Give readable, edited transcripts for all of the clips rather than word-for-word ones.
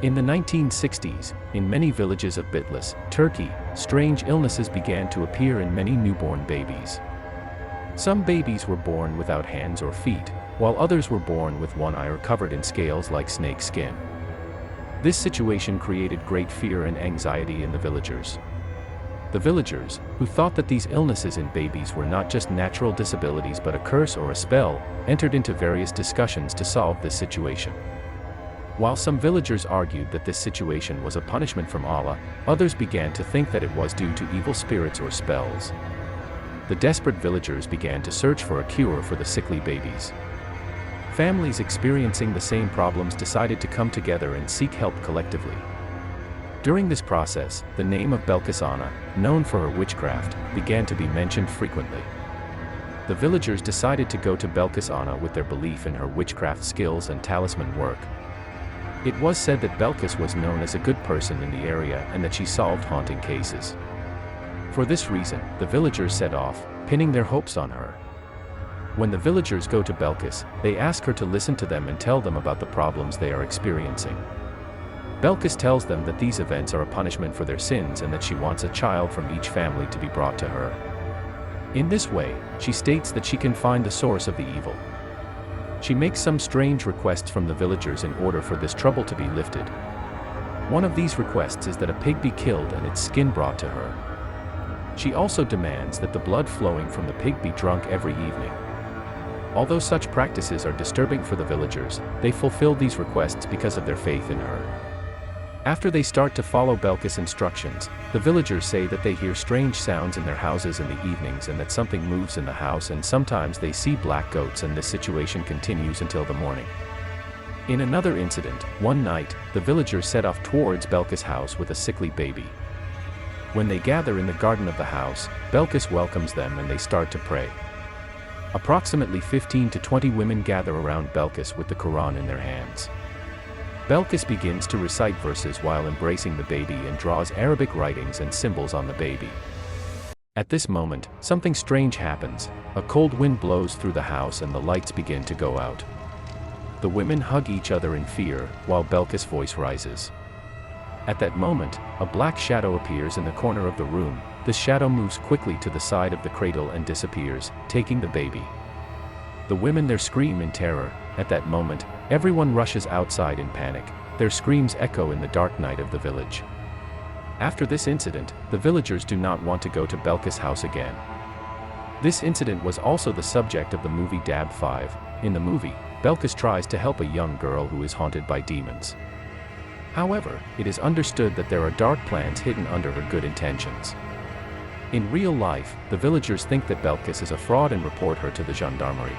In the 1960s, in many villages of Bitlis, Turkey, strange illnesses began to appear in many newborn babies. Some babies were born without hands or feet, while others were born with one eye or covered in scales like snake skin. This situation created great fear and anxiety in the villagers. The villagers, who thought that these illnesses in babies were not just natural disabilities but a curse or a spell, entered into various discussions to solve this situation. While some villagers argued that this situation was a punishment from Allah, others began to think that it was due to evil spirits or spells. The desperate villagers began to search for a cure for the sickly babies. Families experiencing the same problems decided to come together and seek help collectively. During this process, the name of Belkıs, known for her witchcraft, began to be mentioned frequently. The villagers decided to go to Belkıs with their belief in her witchcraft skills and talisman work. It was said that Belkıs was known as a good person in the area and that she solved haunting cases. For this reason, the villagers set off, pinning their hopes on her. When the villagers go to Belkıs, they ask her to listen to them and tell them about the problems they are experiencing. Belkıs tells them that these events are a punishment for their sins and that she wants a child from each family to be brought to her. In this way, she states that she can find the source of the evil. She makes some strange requests from the villagers in order for this trouble to be lifted. One of these requests is that a pig be killed and its skin brought to her. She also demands that the blood flowing from the pig be drunk every evening. Although such practices are disturbing for the villagers, they fulfill these requests because of their faith in her. After they start to follow Belkıs' instructions, the villagers say that they hear strange sounds in their houses in the evenings and that something moves in the house, and sometimes they see black goats, and this situation continues until the morning. In another incident, one night, the villagers set off towards Belkıs' house with a sickly baby. When they gather in the garden of the house, Belkıs welcomes them and they start to pray. Approximately 15 to 20 women gather around Belkıs with the Quran in their hands. Belkıs begins to recite verses while embracing the baby and draws Arabic writings and symbols on the baby. At this moment, something strange happens. A cold wind blows through the house and the lights begin to go out. The women hug each other in fear, while Belkıs' voice rises. At that moment, a black shadow appears in the corner of the room. This shadow moves quickly to the side of the cradle and disappears, taking the baby. The women there scream in terror. At that moment, everyone rushes outside in panic. Their screams echo in the dark night of the village. After this incident, the villagers do not want to go to Belkıs' house again. This incident was also the subject of the movie Dab 5. In the movie, Belkıs tries to help a young girl who is haunted by demons. However, it is understood that there are dark plans hidden under her good intentions. In real life, the villagers think that Belkıs is a fraud and report her to the gendarmerie.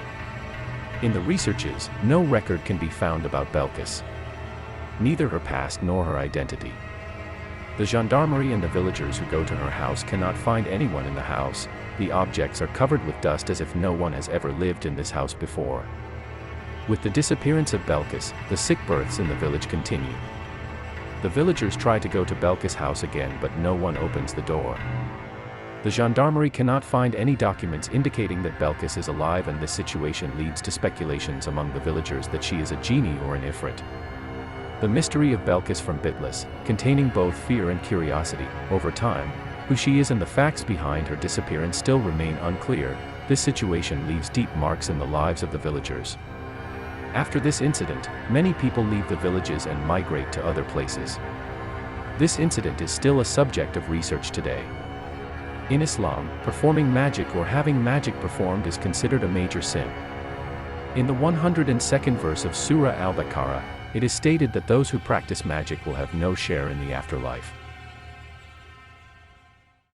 In the researches, no record can be found about Belkıs. Neither her past nor her identity. The gendarmerie and the villagers who go to her house cannot find anyone in the house. The objects are covered with dust as if no one has ever lived in this house before. With the disappearance of Belkıs, the sick births in the village continue. The villagers try to go to Belkıs' house again, but no one opens the door. The gendarmerie cannot find any documents indicating that Belkıs is alive, and this situation leads to speculations among the villagers that she is a genie or an ifrit. The mystery of Belkıs from Bitlis, containing both fear and curiosity, over time, who she is and the facts behind her disappearance still remain unclear. This situation leaves deep marks in the lives of the villagers. After this incident, many people leave the villages and migrate to other places. This incident is still a subject of research today. In Islam, performing magic or having magic performed is considered a major sin. In the 102nd verse of Surah Al-Baqarah, it is stated that those who practice magic will have no share in the afterlife.